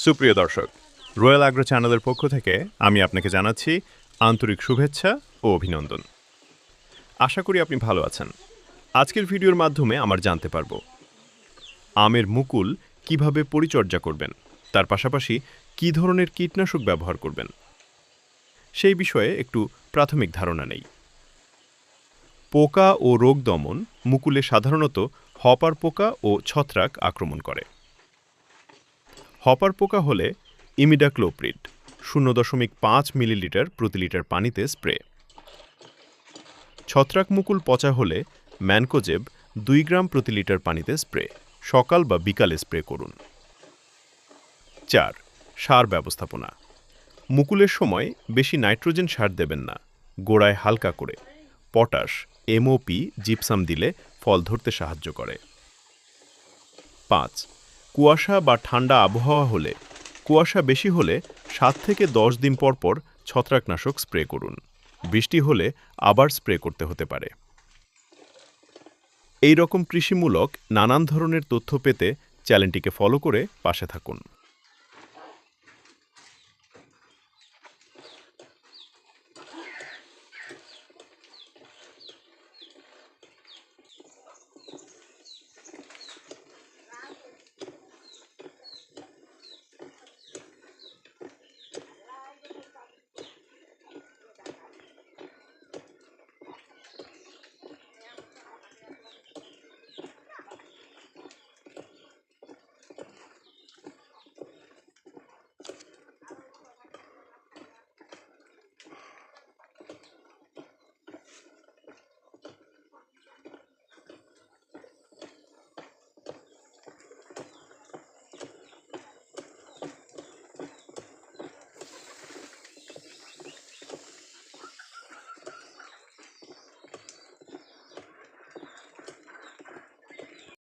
সুপ্রিয় দর্শক, royal agro চ্যানেলের পক্ষ থেকে আমি আপনাকে জানাচ্ছি আন্তরিক শুভেচ্ছা ও অভিনন্দন। আশা করি আপনি ভালো আছেন। আজকের ভিডিওর মাধ্যমে আমরা জানতে পারব আমের মুকুল কিভাবে পরিচর্যা করবেন, তার পাশাপাশি কী ধরনের কীটনাশক ব্যবহার করবেন সেই বিষয়ে একটু প্রাথমিক ধারণা নেই। পোকা ও রোগ দমন মুকুলে সাধারণত হপার পোকা ও ছত্রাক আক্রমণ করে। হপার পোকা হলে ইমিডাক্লোপ্রিড 0.5 মিলিলিটার প্রতি লিটার পানিতে স্প্রে। ছত্রাক মুকুল পচা হলে ম্যানকোজেব 2 গ্রাম প্রতি লিটার পানিতে স্প্রে, সকাল বা বিকালে স্প্রে করুন। 4. সার ব্যবস্থাপনা। মুকুলের সময় বেশি নাইট্রোজেন সার দেবেন না, গোড়ায় হালকা করে পটাশ, এমওপি, জিপসাম দিলে ফল ধরতে সাহায্য করে। 5. কুয়াশা বা ঠান্ডা আবহাওয়া হলে কুয়াশা বেশি হলে 7 থেকে 10 দিন পর পর ছত্রাকনাশক স্প্রে করুন। বৃষ্টি হলে আবার স্প্রে করতে হতে পারে। এই রকম কৃষিমূলক নানান ধরনের তথ্য পেতে চ্যানেলটিকে ফলো করে পাশে থাকুন।